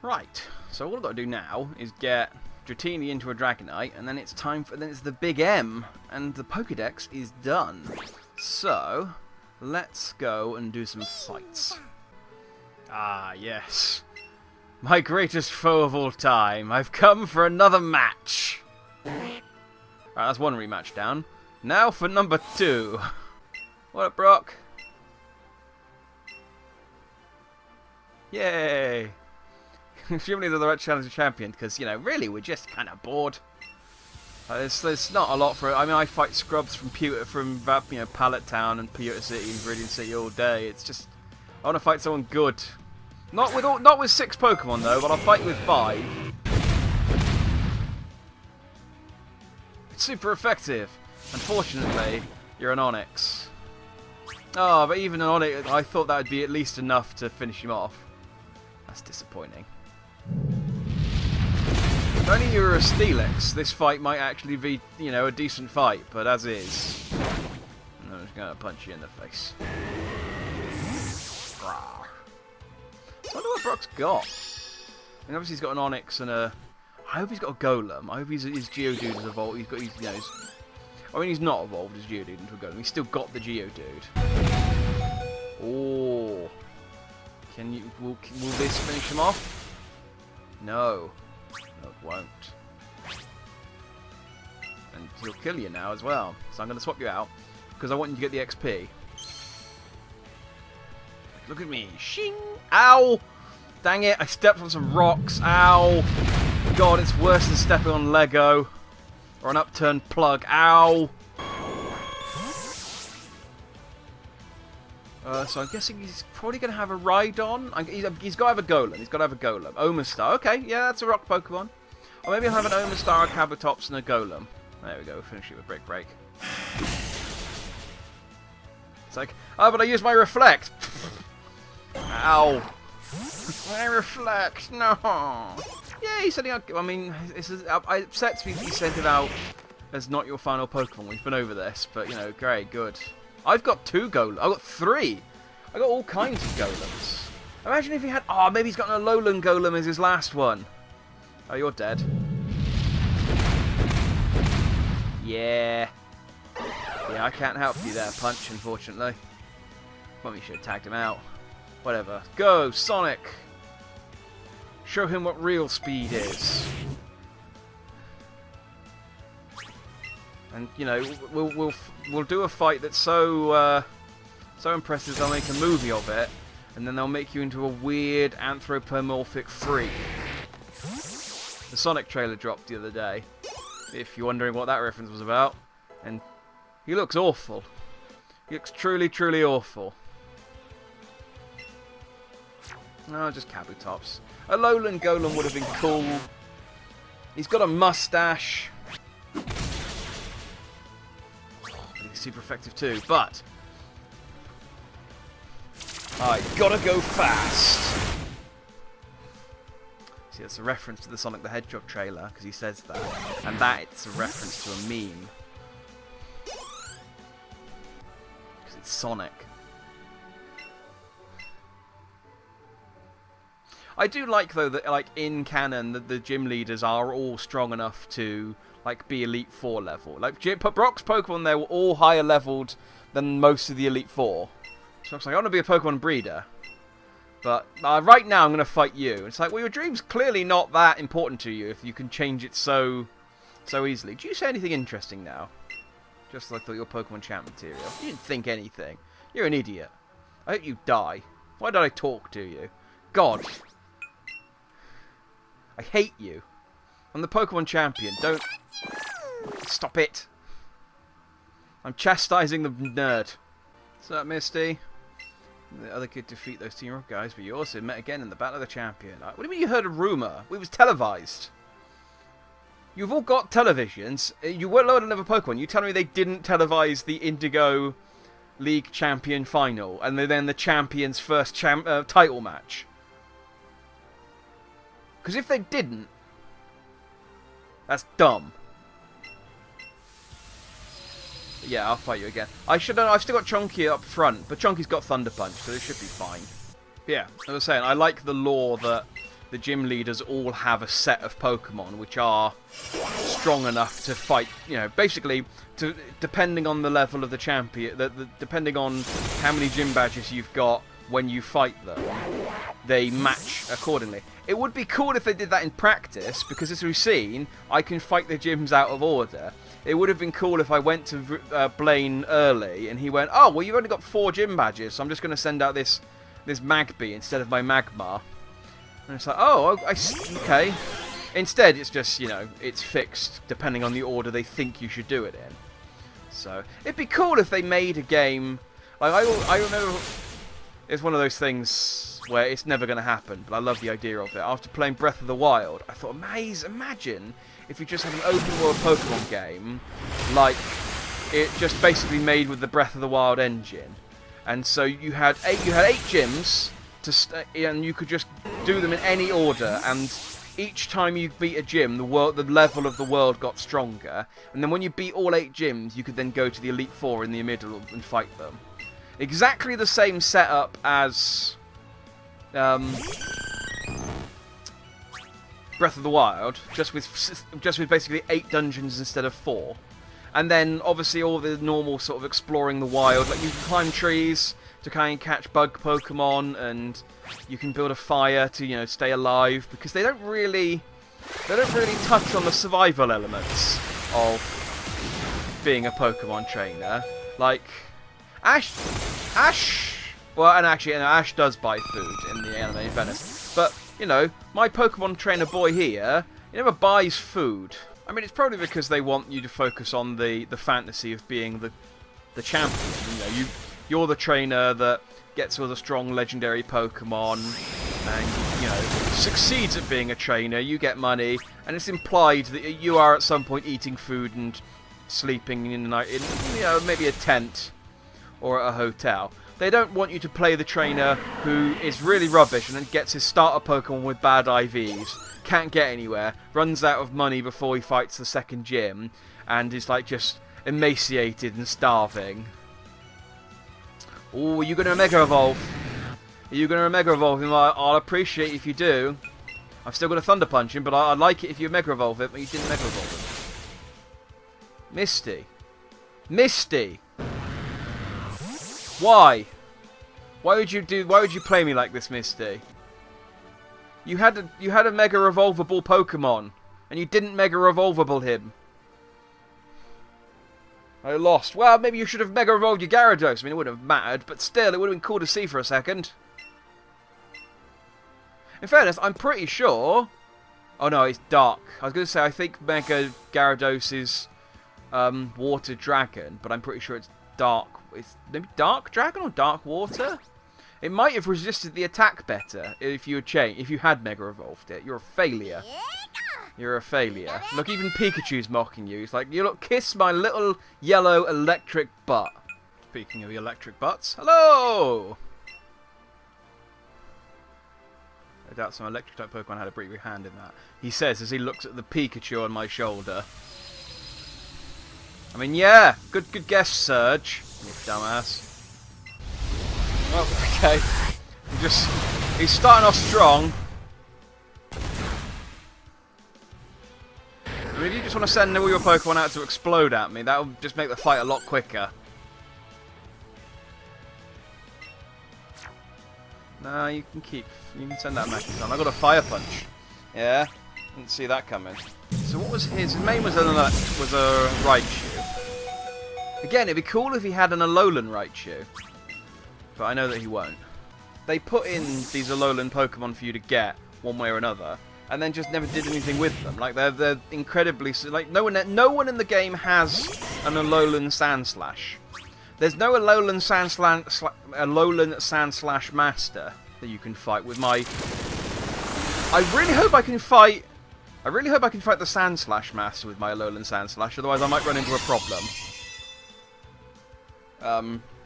Right, so all I've got to do now is get Dratini into a Dragonite, and then it's time for... then it's the big M, and the Pokédex is done. So, let's go and do some fights. Ah, yes. My greatest foe of all time. I've come for another match. Alright, that's one rematch down. Now for number 2. What up, Brock? Yay! Presumably they're the right challenger champion, because, you know, really, we're just kind of bored. There's not a lot for it. I mean, I fight scrubs from Pallet Town and Pewter City and Viridian City all day. It's just, I want to fight someone good. Not with 6 Pokemon though, but I'll fight with 5. It's super effective. Unfortunately, you're an Onix. Oh, but even an Onix, I thought that would be at least enough to finish him off. That's disappointing. If only you were a Steelix, this fight might actually be, you know, a decent fight, but as is, I'm just going to punch you in the face. I wonder what Brock's got. I mean, obviously he's got an Onix and a... I hope he's got a Golem. I hope his Geodude is evolved. He's got, you know, I mean, he's not evolved his Geodude into a Golem. He's still got the Geodude. Oh. Can you... Will this finish him off? No. No, it won't. And he'll kill you now as well. So I'm going to swap you out, because I want you to get the XP. Look at me. Shing! Ow! Dang it, I stepped on some rocks. Ow! God, it's worse than stepping on Lego. Or an upturned plug. Ow! So I'm guessing he's probably going to have a Rhydon. He's got to have a Golem. He's got to have a Golem. Omastar. Okay, yeah, that's a rock Pokemon. Or maybe I'll have an Omastar, a Kabutops, and a Golem. There we go. We'll finish it with Break. It's like, oh, but I used my Reflect. Ow. My Reflect. No. Yeah, he's sending out... I mean, it upsets me that he sent it out as not your final Pokemon. We've been over this, but, you know, great, good. I've got 2 Golems. I've got 3. I've got all kinds of Golems. Imagine if he had... Oh, maybe he's got an Alolan Golem as his last one. Oh, you're dead. Yeah. Yeah, I can't help you there, Punch, unfortunately. Probably should have tagged him out. Whatever. Go, Sonic! Show him what real speed is. And, you know, we'll do a fight that's so impressive they'll make a movie of it, and then they'll make you into a weird anthropomorphic freak. The Sonic trailer dropped the other day, if you're wondering what that reference was about. And he looks awful. He looks truly, truly awful. No, just Kabutops. A Alolan Golem would have been cool. He's got a mustache. He's super effective too, but I gotta go fast. See, that's a reference to the Sonic the Hedgehog trailer, because he says that. And that it's a reference to a meme. Because it's Sonic. I do like, though, that like in canon, the gym leaders are all strong enough to like be Elite 4 level. Like Brock's Pokemon, they were all higher leveled than most of the Elite 4. So I'm like, I want to be a Pokemon breeder, but right now I'm going to fight you. It's like, well, your dream's clearly not that important to you if you can change it so easily. Do you say anything interesting now? Just like your Pokemon champ material. You didn't think anything. You're an idiot. I hope you die. Why did I talk to you? God. I hate you. I'm the Pokemon champion. Don't... Stop it. I'm chastising the nerd. What's that, Misty? The other kid defeat those Team Rock guys, but you also met again in the Battle of the Champion. What do you mean you heard a rumour? It was televised. You've all got televisions. You were lower level Pokemon. You telling me they didn't televise the Indigo League Champion final and then the Champion's first title match? Because if they didn't, that's dumb. Yeah, I'll fight you again. I've still got Chunky up front, but Chunky's got Thunder Punch, so it should be fine. Yeah, as I was saying, I like the lore that the gym leaders all have a set of Pokemon which are strong enough to fight, you know, basically, depending on the level of the champion, depending on how many gym badges you've got when you fight them, they match accordingly. It would be cool if they did that in practice, because as we've seen, I can fight the gyms out of order. It would have been cool if I went to Blaine early, and he went, oh, well, you've only got 4 gym badges, so I'm just going to send out this Magby instead of my Magmar. And it's like, oh, okay. Instead, it's just, you know, it's fixed depending on the order they think you should do it in. So, it'd be cool if they made a game, like, I remember, it's one of those things where it's never going to happen, but I love the idea of it. After playing Breath of the Wild, I thought, imagine if you just had an open world Pokemon game, like, it just basically made with the Breath of the Wild engine. And so you had 8 gyms, and you could just do them in any order, and each time you beat a gym, the level of the world got stronger, and then when you beat all 8 gyms, you could then go to the Elite Four in the middle and fight them. Exactly the same setup as Breath of the Wild, just with basically 8 dungeons instead of 4. And then, obviously, all the normal sort of exploring the wild. Like, you can climb trees to kind of catch bug Pokemon, and you can build a fire to, you know, stay alive. Because they don't really touch on the survival elements of being a Pokemon trainer. Like, Ash... Well, and actually, you know, Ash does buy food in the anime, in fairness. But, you know, my Pokemon trainer boy here, he never buys food. I mean, it's probably because they want you to focus on the fantasy of being the champion. You know, you're the trainer that gets all the strong legendary Pokemon, and you know succeeds at being a trainer. You get money, and it's implied that you are at some point eating food and sleeping in the night in, you know, maybe a tent or at a hotel. They don't want you to play the trainer who is really rubbish and then gets his starter Pokemon with bad IVs. Can't get anywhere, runs out of money before he fights the second gym, and is like just emaciated and starving. Oh, are you going to Mega Evolve? Are you going to Mega Evolve him? I'll appreciate if you do. I've still got a Thunder Punch him, but I'd like it if you Mega Evolve it, but you didn't Mega Evolve him. Misty. Misty! Why? Why would you play me like this, Misty? You had a Mega Evolvable Pokemon, and you didn't Mega Evolvable him. I lost. Well, maybe you should have Mega Evolved your Gyarados. I mean, it wouldn't have mattered, but still, it would have been cool to see for a second. In fairness, I'm pretty sure... Oh no, it's Dark. I was going to say, I think Mega Gyarados is Water Dragon, but I'm pretty sure it's Dark. It's maybe Dark Dragon or Dark Water? It might have resisted the attack better if you had Mega Evolved it. You're a failure. You're a failure. Look, even Pikachu's mocking you. He's like, you look, kiss my little yellow electric butt. Speaking of the electric butts, hello! I doubt some electric type Pokemon had a pretty big hand in that. He says as he looks at the Pikachu on my shoulder. I mean, yeah, good guess, Surge. You dumbass. Well, okay. He's starting off strong. I mean, if you just want to send all your Pokemon out to explode at me, that'll just make the fight a lot quicker. Nah, you can send that Mechaton. I got a Fire Punch. Yeah, didn't see that coming. So what was his? His main was a Raichu. Again, it'd be cool if he had an Alolan Raichu. But I know that he won't. They put in these Alolan Pokemon for you to get, one way or another, and then just never did anything with them. Like, they're incredibly... Like, no one in the game has an Alolan Sandslash. There's no Alolan Sandslash Master that you can fight with my... I really hope I can fight the Sandslash Master with my Alolan Sandslash, otherwise I might run into a problem.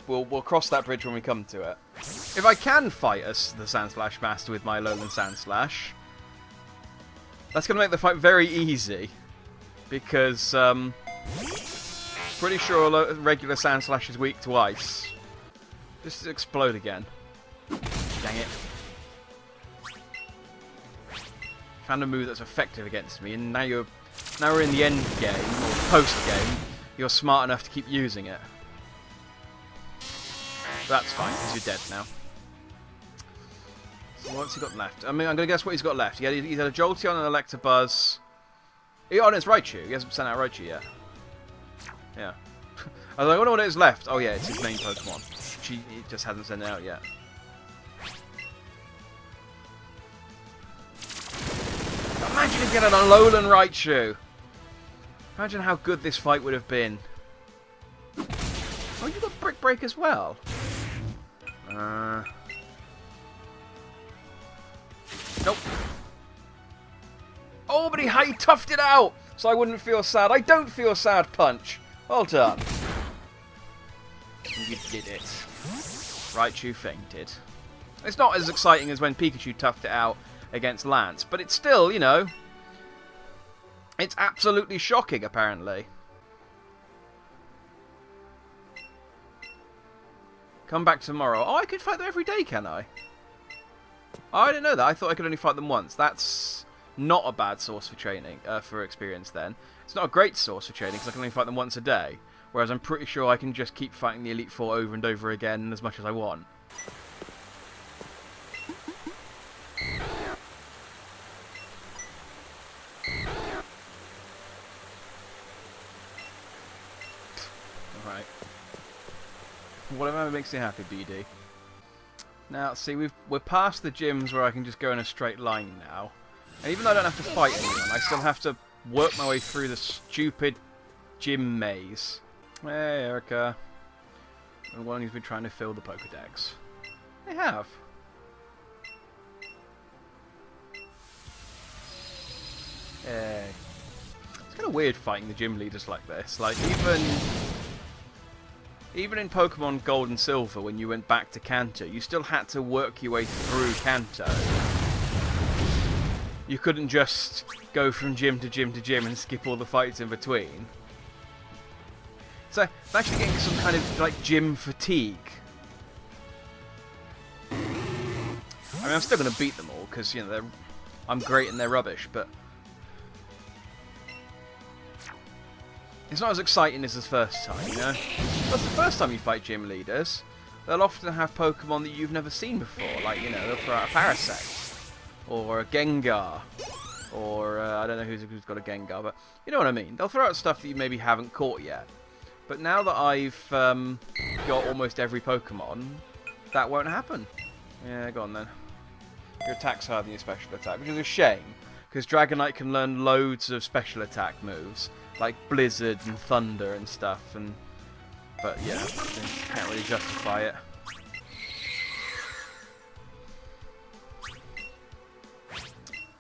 We'll cross that bridge when we come to it. If I can fight the Sandslash Master with my Alolan Sandslash, that's going to make the fight very easy. Because, pretty sure regular Sandslash is weak to ice. Just explode again. Dang it. Found a move that's effective against me, and now we're in the end game, or post game, you're smart enough to keep using it. That's fine, because you're dead now. So what's he got left? I mean, I'm going to guess what he's got left. He's had a Jolteon and an Electabuzz. Oh, and it's Raichu. He hasn't sent out Raichu yet. Yeah. I was like, I wonder what it is left. Oh, yeah, it's his main Pokemon. He just hasn't sent it out yet. Imagine if he had an Alolan Raichu. Imagine how good this fight would have been. Oh, you got Brick Break as well. Nope. Oh, but he toughed it out, so I wouldn't feel sad. I don't feel sad, Punch. Well done. You did it. Raichu fainted. It's not as exciting as when Pikachu toughed it out against Lance, but it's still, you know, it's absolutely shocking, apparently. Come back tomorrow. Oh, I could fight them every day, can I? Oh, I didn't know that. I thought I could only fight them once. That's not a bad source for training, for experience then. It's not a great source for training because I can only fight them once a day. Whereas I'm pretty sure I can just keep fighting the Elite Four over and over again as much as I want. Alright. Whatever makes you happy, BD. Now, see, we're past the gyms where I can just go in a straight line now. And even though I don't have to fight anyone, I still have to work my way through the stupid gym maze. Hey, Erica. The one who's been trying to fill the Pokedex. They have. Hey. It's kind of weird fighting the gym leaders like this. Like, even in Pokemon Gold and Silver, when you went back to Kanto, you still had to work your way through Kanto. You couldn't just go from gym to gym to gym and skip all the fights in between. So, I'm actually getting some kind of, like, gym fatigue. I mean, I'm still going to beat them all, because, you know, I'm great and they're rubbish, but it's not as exciting as the first time, you know? That's the first time you fight gym leaders. They'll often have Pokemon that you've never seen before. Like, you know, they'll throw out a Parasect. Or a Gengar. Or, I don't know who's got a Gengar, but you know what I mean. They'll throw out stuff that you maybe haven't caught yet. But now that I've got almost every Pokemon, that won't happen. Yeah, go on then. Your attack's higher than your special attack, which is a shame. Because Dragonite can learn loads of special attack moves. Like Blizzard and Thunder and stuff, but yeah, can't really justify it.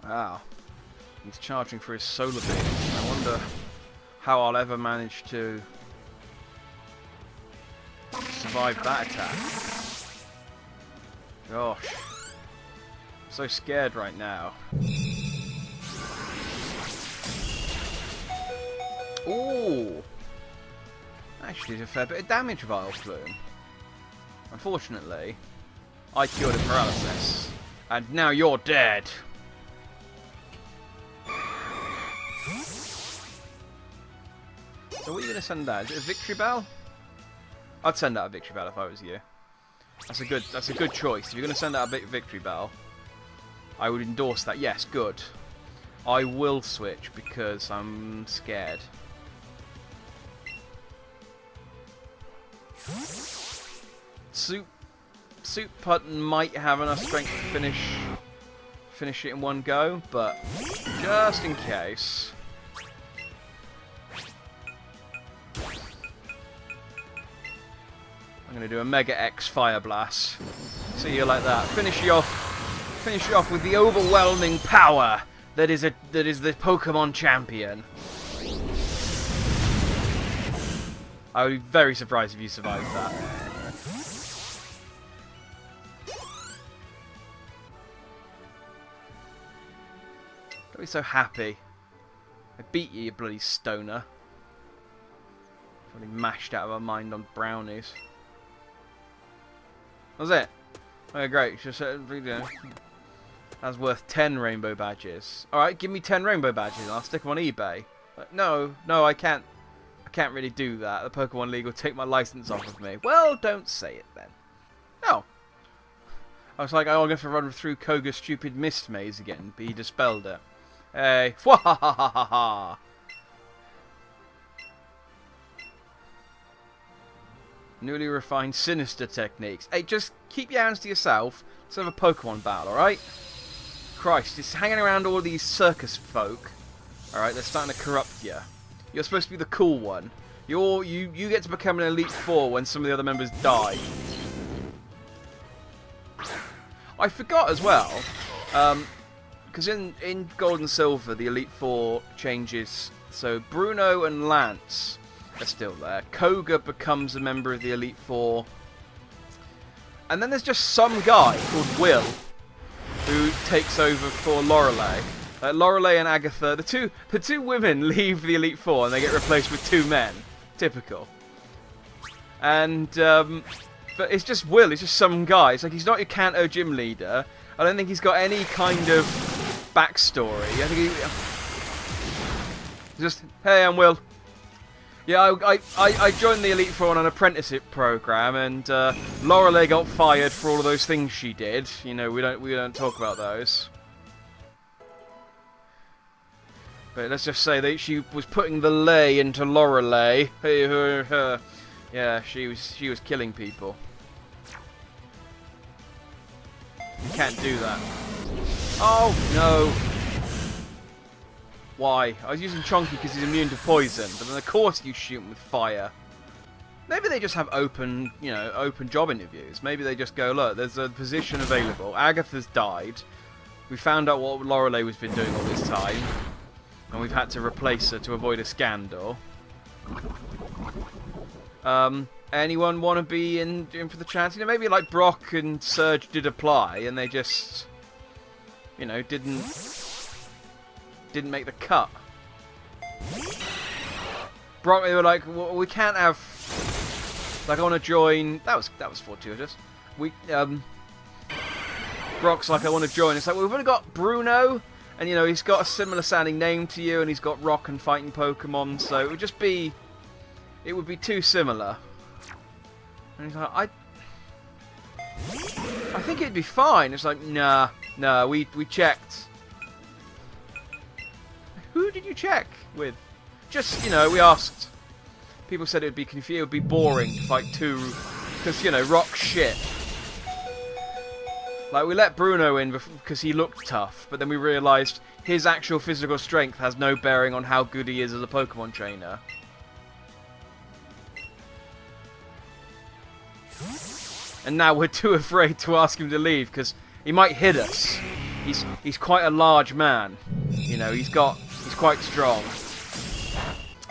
Wow, he's charging for his Solar Beam. I wonder how I'll ever manage to survive that attack. Gosh, I'm so scared right now. Ooh! Actually did a fair bit of damage, Vileplume. Unfortunately, I cured his paralysis. And now you're dead! So what are you going to send out? Is it a Victory Bell? I'd send out a Victory Bell if I was you. That's a good choice. If you're going to send out a Victory Bell, I would endorse that. Yes, good. I will switch because I'm scared. Soup Putton might have enough strength to finish it in one go, but just in case. I'm gonna do a Mega X Fire Blast. See you like that. Finish you off with the overwhelming power that is the Pokemon champion. I would be very surprised if you survived that. Don't be so happy. I beat you, you bloody stoner. Probably mashed out of our mind on brownies. That was it. Okay, great. Just, I That's worth 10 rainbow badges. Alright, give me 10 rainbow badges and I'll stick them on eBay. Like, no, I can't really do that. The Pokemon League will take my license off of me. Well, don't say it then. No. I was like, oh, I'm going to run through Koga's stupid mist maze again, but he dispelled it. Hey. Fwahahaha. Newly refined sinister techniques. Hey, just keep your hands to yourself. Let's have a Pokemon battle, alright? Christ, it's hanging around all these circus folk. Alright, they're starting to corrupt you. You're supposed to be the cool one. You get to become an Elite Four when some of the other members die. I forgot as well, because in Gold and Silver, the Elite Four changes. So Bruno and Lance are still there. Koga becomes a member of the Elite Four. And then there's just some guy called Will who takes over for Lorelei. Lorelei and Agatha, the two women leave the Elite Four and they get replaced with 2 men. Typical. And but it's just Will. It's just some guy. It's like he's not your Kanto gym leader. I don't think he's got any kind of backstory. I think he's just, hey, I'm Will. Yeah, I joined the Elite Four on an apprenticeship program, and Lorelei got fired for all of those things she did. You know, we don't talk about those. But let's just say that she was putting the lay into Lorelei. Yeah, she was killing people. You can't do that. Oh no. Why? I was using Chonky because he's immune to poison, but then of course you shoot him with fire. Maybe they just have open job interviews. Maybe they just go, look, there's a position available. Agatha's died. We found out what Lorelei has been doing all this time, and we've had to replace her to avoid a scandal. Anyone want to be in for the chance? You know, maybe like Brock and Surge did apply, and they just, you know, didn't make the cut. Brock, they were like, well, we can't have, like, I want to join. That was fortuitous. Brock's like, I want to join. It's like, well, we've only got Bruno, and you know he's got a similar sounding name to you, and he's got rock and fighting Pokemon, so it would be too similar. And he's like, I think it'd be fine. It's like, nah, we checked. Who did you check with? Just, you know, we asked. People said it would be boring to fight 2, because, you know, rock's shit. Like, we let Bruno in because he looked tough, but then we realised his actual physical strength has no bearing on how good he is as a Pokemon trainer. And now we're too afraid to ask him to leave because he might hit us. He's quite a large man. You know, he's quite strong.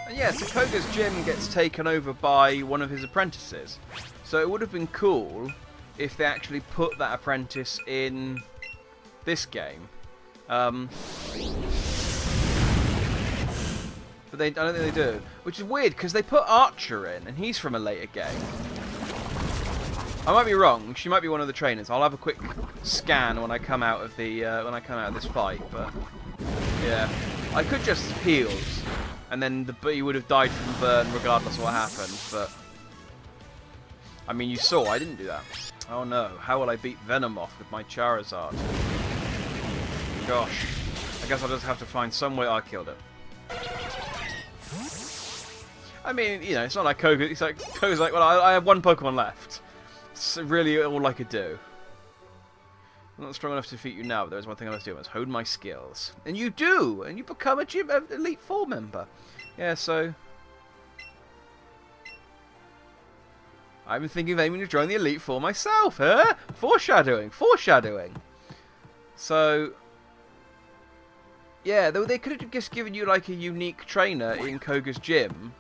And yeah, so Koga's gym gets taken over by one of his apprentices. So it would have been cool if they actually put that apprentice in this game. But I don't think they do. Which is weird, because they put Archer in, and he's from a later game. I might be wrong. She might be one of the trainers. I'll have a quick scan when I come out of this fight. But yeah, I could just have healed, and then he would have died from burn regardless of what happened. But I mean, you saw I didn't do that. Oh no! How will I beat Venomoth with my Charizard? Gosh, I guess I'll just have to find some way I killed it. I mean, you know, it's not like Koga. It's like Koga's like, well, I have one Pokemon left. It's really all I could do. I'm not strong enough to defeat you now, but there's one thing I must do. I must hone my skills. And you do! And you become a gym Elite Four member. Yeah, so I've been thinking of aiming to join the Elite Four myself, huh? Foreshadowing! So yeah, they could have just given you like a unique trainer in Koga's gym,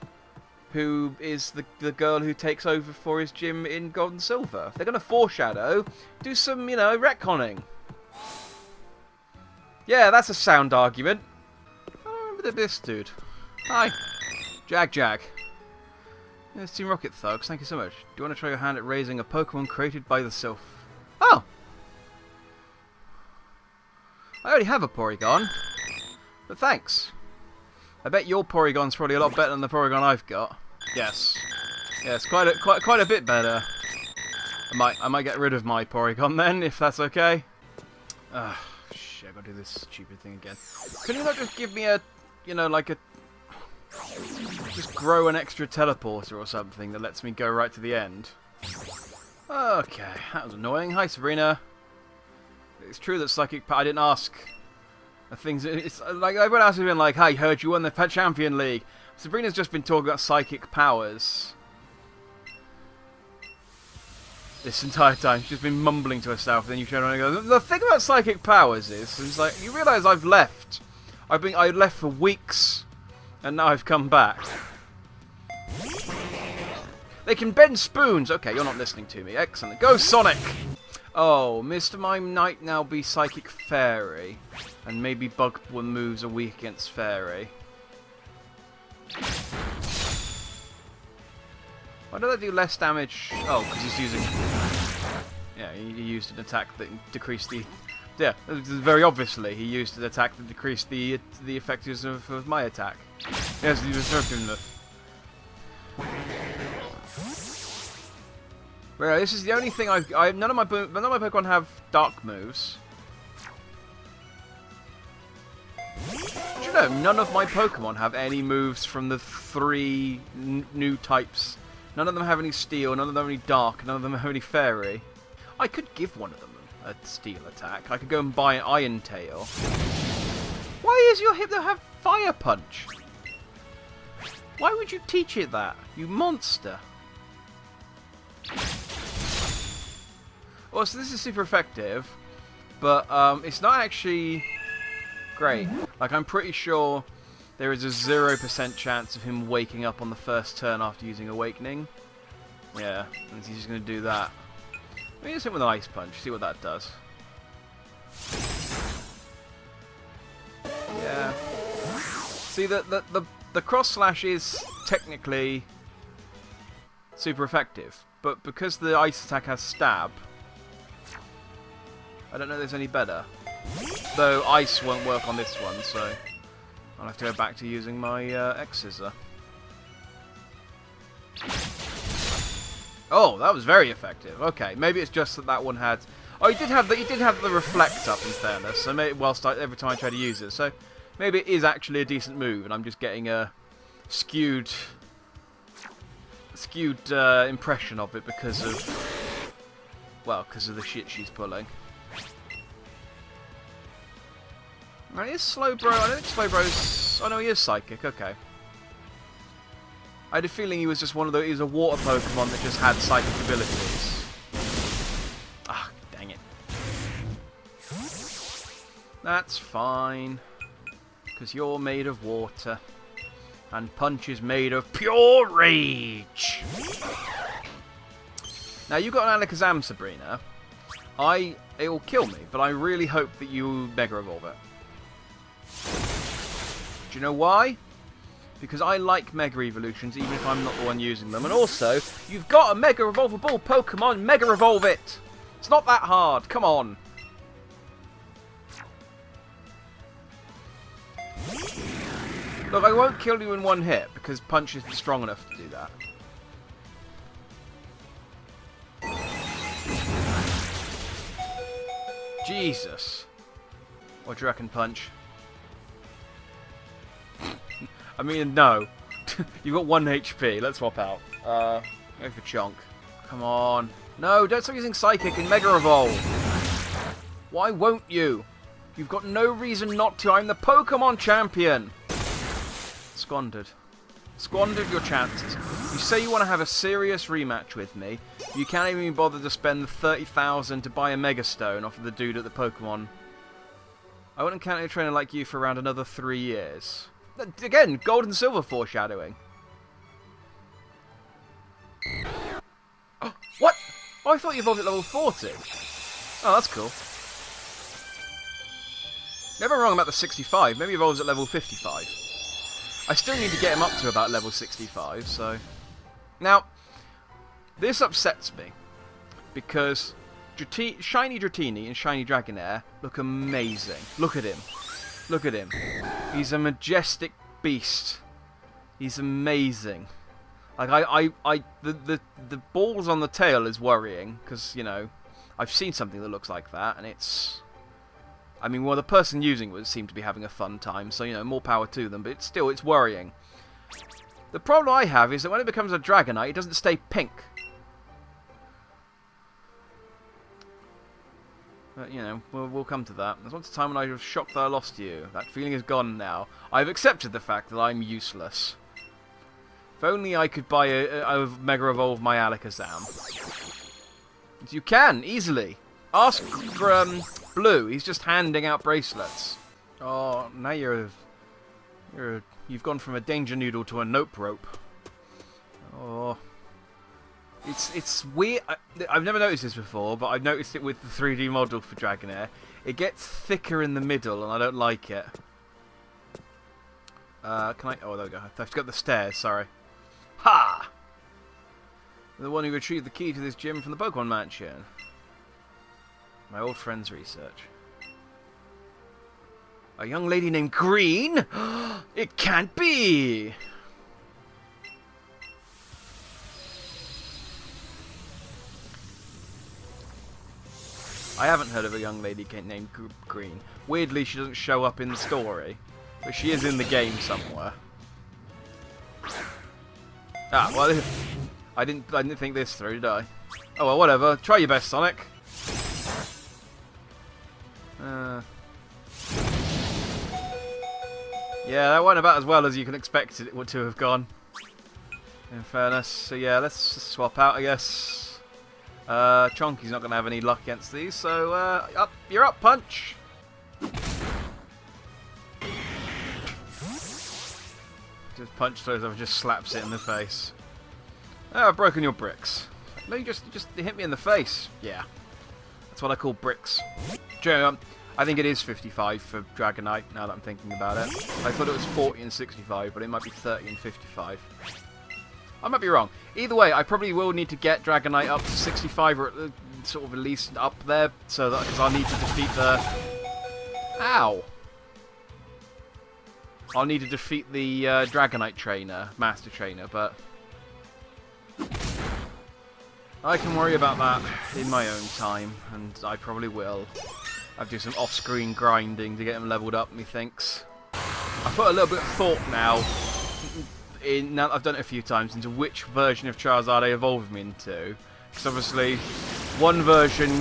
who is the girl who takes over for his gym in Gold and Silver. If they're going to foreshadow, do some, you know, retconning. Yeah, that's a sound argument. I remember this dude. Hi. Jag. Yeah, it's Team Rocket Thugs, thank you so much. Do you want to try your hand at raising a Pokemon created by the Sylph? Oh! I already have a Porygon, but thanks. I bet your Porygon's probably a lot better than the Porygon I've got. Yes. Yes, quite a bit better. I might get rid of my Porygon then, if that's okay. Shit, I gotta do this stupid thing again. Can you not just give me a, you know, like a... Just grow an extra teleporter or something that lets me go right to the end? Okay, that was annoying. Hi, Sabrina. It's true that Psychic Power... I didn't ask. It's like, everyone else has been like, hey, heard you won the Champion League. Sabrina's just been talking about psychic powers. This entire time, she's been mumbling to herself. Then you turn around and go, the thing about psychic powers is, it's like, you realise I've left. I left for weeks, and now I've come back. They can bend spoons. Okay, you're not listening to me. Excellent. Go, Sonic! Oh, Mr. Mime might now be Psychic Fairy, and maybe Bug moves are weak against Fairy. Why do they do less damage? Oh, because he's using... Yeah, he used an attack that decreased the... Yeah, very obviously, he used an attack that decreased the effectiveness of my attack. Yes, he was doing that. Well, this is the only thing none of my Pokemon have dark moves. Did you know none of my Pokemon have any moves from the 3 new types? None of them have any Steel, none of them have any Dark, none of them have any Fairy. I could give one of them a Steel attack. I could go and buy an Iron Tail. Why is your Hypno have Fire Punch? Why would you teach it that, you monster? Well, so this is super effective, but it's not actually great. Like, I'm pretty sure there is a 0% chance of him waking up on the first turn after using Awakening. Yeah, and he's just going to do that. Let me just hit him with an Ice Punch, see what that does. Yeah. See, the Cross Slash is technically super effective, but because the Ice attack has Stab, I don't know if there's any better. Though Ice won't work on this one, so I'll have to go back to using my X-Scissor. Oh, that was very effective. Okay, maybe it's just that one had... Oh, he did have the Reflect up, in fairness, so maybe every time I try to use it. So maybe it is actually a decent move, and I'm just getting a skewed impression of it because of... Well, because of the shit she's pulling. Right, is Slowbro... I don't think Slowbro's... Oh no, he is Psychic, okay. I had a feeling he was just one of the... He was a water Pokemon that just had Psychic abilities. Ah, dang it. That's fine. Because you're made of water. And Punch is made of pure rage. Now, you got an Alakazam, Sabrina. It will kill me, but I really hope that you Mega Evolve it. Do you know why? Because I like Mega Evolutions, even if I'm not the one using them. And also, you've got a Mega Evolvable Pokemon, Mega Evolve it! It's not that hard, come on! Look, I won't kill you in one hit, because Punch isn't strong enough to do that. Jesus. What do you reckon, Punch? I mean, no. You've got 1 HP. Let's swap out. Go for Chonk. Come on. No, don't stop using Psychic and Mega Evolve. Why won't you? You've got no reason not to. I'm the Pokemon champion. Squandered. Squandered your chances. You say you want to have a serious rematch with me. You can't even bother to spend the 30,000 to buy a Mega Stone off of the dude at the Pokemon. I wouldn't count a trainer like you for around another 3 years. Again, gold and silver foreshadowing. Oh, what? Oh, I thought you evolved at level 40. Oh, that's cool. Never wrong about the 65. Maybe he evolves at level 55. I still need to get him up to about level 65, so... Now, this upsets me. Because Shiny Dratini and Shiny Dragonair look amazing. Look at him. Look at him. He's a majestic beast. He's amazing. Like the balls on the tail is worrying because, you know, I've seen something that looks like that, and it's... I mean, well, the person using it would seem to be having a fun time, so, you know, more power to them, but it's worrying. The problem I have is that when it becomes a Dragonite, it doesn't stay pink. But, you know, we'll come to that. There's once a time when I was shocked that I lost you. That feeling is gone now. I've accepted the fact that I'm useless. If only I could buy a Mega Evolve my Alakazam. You can, easily. Ask for, Blue. He's just handing out bracelets. Oh, now you've gone from a danger noodle to a nope rope. Oh. It's weird. I've never noticed this before, but I've noticed it with the 3D model for Dragonair. It gets thicker in the middle, and I don't like it. Can I... Oh, there we go. I've got the stairs, sorry. Ha! The one who retrieved the key to this gym from the Pokemon Mansion. My old friend's research. A young lady named Green? It can't be! I haven't heard of a young lady named Green. Weirdly, she doesn't show up in the story, but she is in the game somewhere. Ah, well, I didn't think this through, did I? Oh well, whatever. Try your best, Sonic. Yeah, that went about as well as you can expect it to have gone. In fairness, so yeah, let's swap out, I guess. Chonky's not going to have any luck against these, so you're up, Punch. Just Punch throws over, just slaps it in the face. Oh, I've broken your bricks. No, you just hit me in the face. Yeah, that's what I call bricks. I think it is 55 for Dragonite, now that I'm thinking about it. I thought it was 40 and 65, but it might be 30 and 55. I might be wrong. Either way, I probably will need to get Dragonite up to 65, or sort of at least up there, so that because I'll need to defeat the... Ow! I'll need to defeat the Dragonite trainer, Master Trainer, but... I can worry about that in my own time, and I probably will. I'll do some off-screen grinding to get him leveled up, methinks. I put a little bit of thought now that I've done it a few times, into which version of Charizard I evolve him into. Because obviously, one version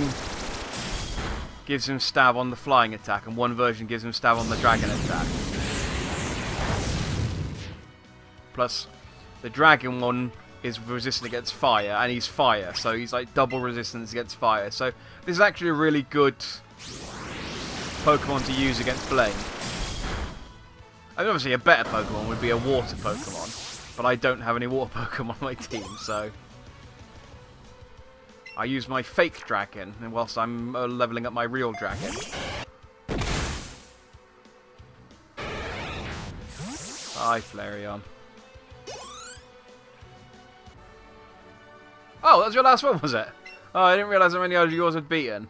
gives him stab on the flying attack, and one version gives him stab on the dragon attack. Plus, the dragon one is resistant against fire, and he's fire, so he's like double resistance against fire. So this is actually a really good Pokemon to use against Blaine. I mean, obviously a better Pokemon would be a water Pokemon, but I don't have any water Pokemon on my team, so I use my fake dragon whilst I'm leveling up my real dragon. Hi, Flareon. Oh, that was your last one, was it? Oh, I didn't realise how many of yours had beaten.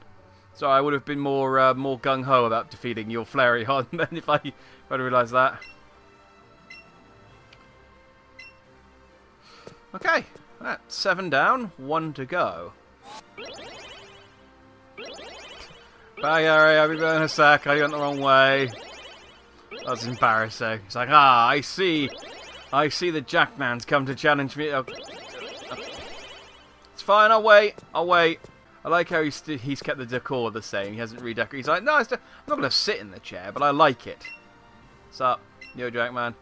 So I would have been more gung-ho about defeating your Flareon than if I'd realised that. Okay, that's 7 down, 1 to go. Bye, Gary, I'll be back in a sec. I went the wrong way. That's embarrassing. It's like, I see the Jackman's come to challenge me. It's fine, I'll wait. I like how he's kept the decor the same. He hasn't redecorated. He's like, no, I'm not going to sit in the chair, but I like it. What's up, yo, Jackman?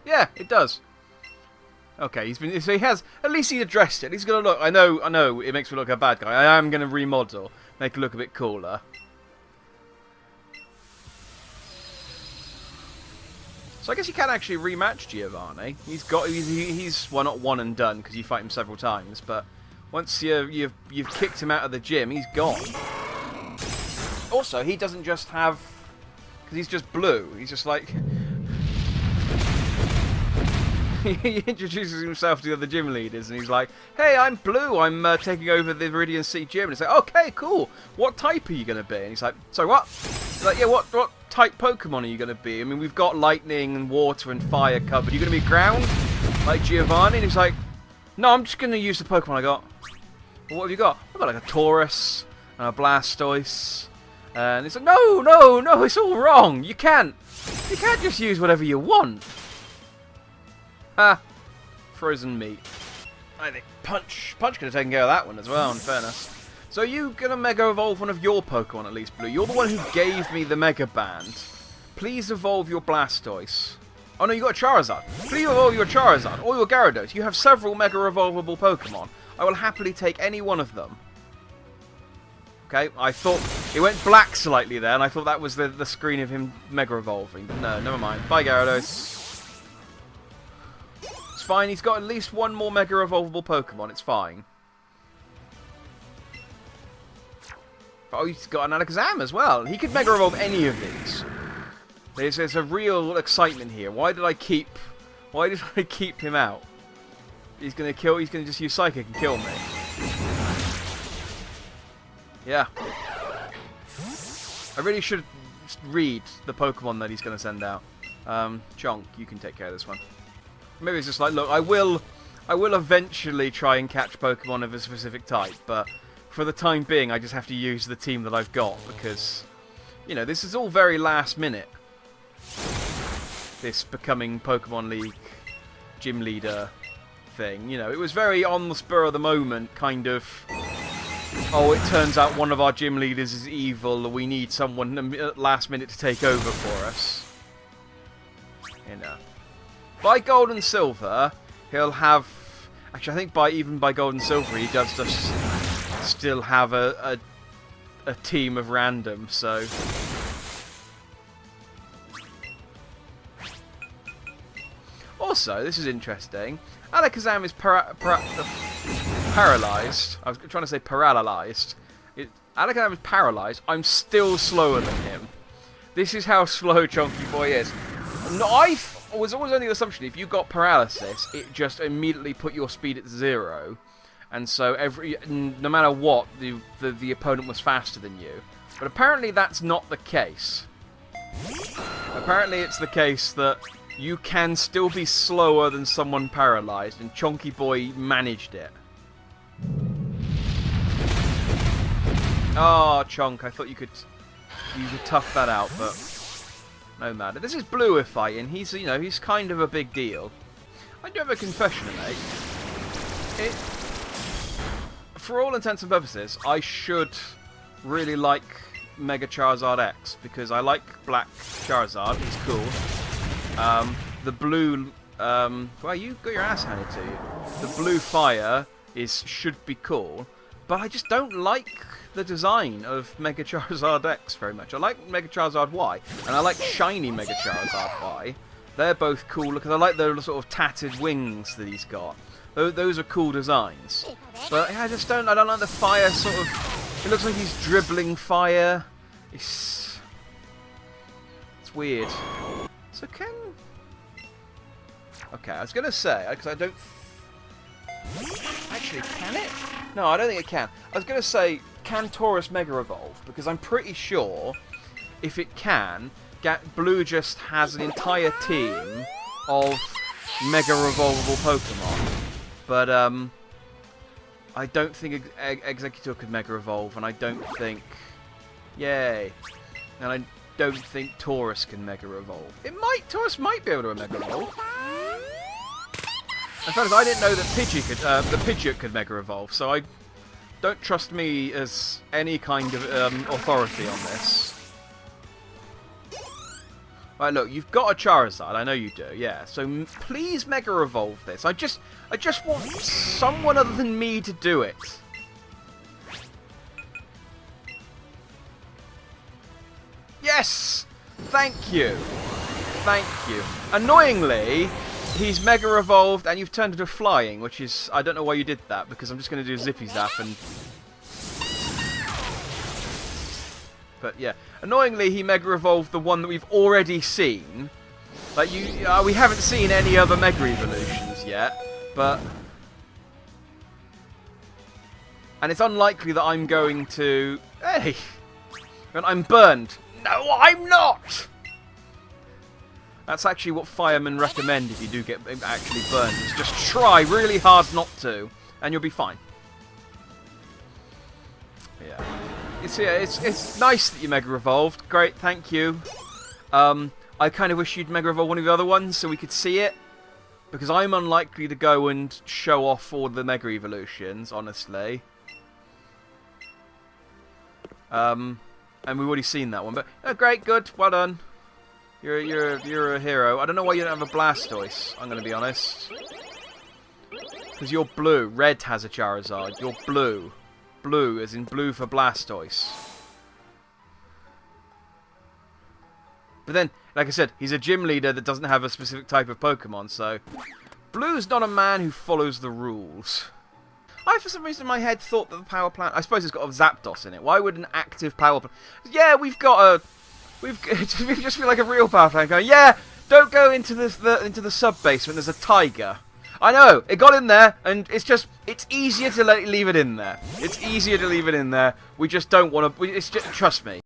Yeah, it does. Okay, so he has, at least he addressed it. He's going to look, I know, it makes me look like a bad guy. I am going to remodel, make it look a bit cooler. So I guess you can actually rematch Giovanni. He's well, not one and done because you fight him several times, but once you've kicked him out of the gym, he's gone. Also, he doesn't just have, because he's just blue. He's just like he introduces himself to the other gym leaders, and he's like, "Hey, I'm Blue. I'm taking over the Viridian Sea gym." And it's like, "Okay, cool. What type are you gonna be?" And he's like, "So what?" He's like, "Yeah, what type Pokemon are you gonna be? I mean, we've got lightning and water and fire covered. Are you gonna be ground like Giovanni?" And he's like, "No, I'm just gonna use the Pokemon I got." Well, what have you got? I've got like a Taurus and a Blastoise. And it's like, no, it's all wrong. You can't just use whatever you want. Ha! Frozen meat. I think Punch could have taken care of that one as well, in fairness. So are you going to Mega Evolve one of your Pokemon at least, Blue? You're the one who gave me the Mega Band. Please evolve your Blastoise. Oh no, you got a Charizard. Please evolve your Charizard or your Gyarados. You have several Mega Evolvable Pokemon. I will happily take any one of them. Okay, I thought it went black slightly there, and I thought that was the screen of him Mega Evolving. But no, never mind. Bye, Gyarados. It's fine, he's got at least one more Mega Evolvable Pokemon, it's fine. Oh, he's got an Alakazam as well. He could Mega Evolve any of these. There's a real excitement here. Why did I keep him out? He's gonna just use Psychic and kill me. Yeah. I really should read the Pokemon that he's gonna send out. Chonk, you can take care of this one. Maybe it's just like, look, I will eventually try and catch Pokemon of a specific type, but for the time being, I just have to use the team that I've got, because, you know, this is all very last minute. This becoming Pokemon League gym leader thing, you know, it was very on the spur of the moment, kind of, oh, it turns out one of our gym leaders is evil, we need someone at last minute to take over for us. You know. By Gold and Silver, he'll have... Actually, I think even by Gold and Silver, he does just still have a team of random, so... Also, this is interesting. Alakazam is paralysed. I was trying to say paralysed. Alakazam is paralysed. I'm still slower than him. This is how slow Chonky Boy is. I was always under the assumption if you got paralysis, it just immediately put your speed at 0, and so no matter what, the opponent was faster than you. But apparently that's not the case. Apparently it's the case that you can still be slower than someone paralysed, and Chonky Boy managed it. Oh, Chonk, I thought you could tough that out, but no matter. This is Blue we're fighting. He's, you know, he's kind of a big deal. I do have a confession to make. For all intents and purposes, I should really like Mega Charizard X, because I like Black Charizard. He's cool. The blue, well, you got your ass handed to you. The blue fire should be cool, but I just don't like the design of Mega Charizard X very much. I like Mega Charizard Y, and I like shiny Mega Charizard Y. They're both cool because I like the sort of tattered wings that he's got. Those are cool designs. But yeah, I don't like the fire sort of. It looks like he's dribbling fire. It's weird. So okay, I was gonna say, because I don't... Actually, can it? No, I don't think it can. I was gonna say, can Taurus Mega Evolve? Because I'm pretty sure, if it can, Blue just has an entire team of Mega Evolvable Pokemon. But, I don't think Executor could Mega Evolve, and I don't think... Yay. And I don't think Taurus can Mega Evolve. Taurus might be able to Mega Evolve. In fact, I didn't know that Pidgeot could Mega Evolve, so I don't trust me as any kind of authority on this. Right, look, you've got a Charizard, I know you do, yeah. So please Mega Evolve this. I just want someone other than me to do it. Yes! Thank you. Thank you. Annoyingly, he's Mega Evolved and you've turned into flying, which is... I don't know why you did that, because I'm just going to do Zippy Zap and... But yeah. Annoyingly, he Mega Evolved the one that we've already seen. Like, we haven't seen any other Mega Evolution. yet, but... And it's unlikely that I'm going to... Hey! And I'm burned. No, I'm not! That's actually what firemen recommend if you do get actually burned. Is just try really hard not to, and you'll be fine. Yeah. It's nice that you Mega Evolved. Great, thank you. I kind of wish you'd Mega Evolve one of the other ones so we could see it. Because I'm unlikely to go and show off all the Mega Evolutions, honestly. And we've already seen that one, but great, good, well done. You're a hero. I don't know why you don't have a Blastoise, I'm going to be honest. Because you're blue. Red has a Charizard. You're blue. Blue, as in blue for Blastoise. But then, like I said, he's a gym leader that doesn't have a specific type of Pokemon, so... Blue's not a man who follows the rules. I, for some reason, in my head thought that the power plant... I suppose it's got a Zapdos in it. Why would an active power plant... Yeah, we've got a... We just feel like a real power plant going, yeah, don't go into the sub-basement, there's a tiger. I know, it got in there, and it's easier to leave it in there. It's easier to leave it in there. We just don't want to... Trust me.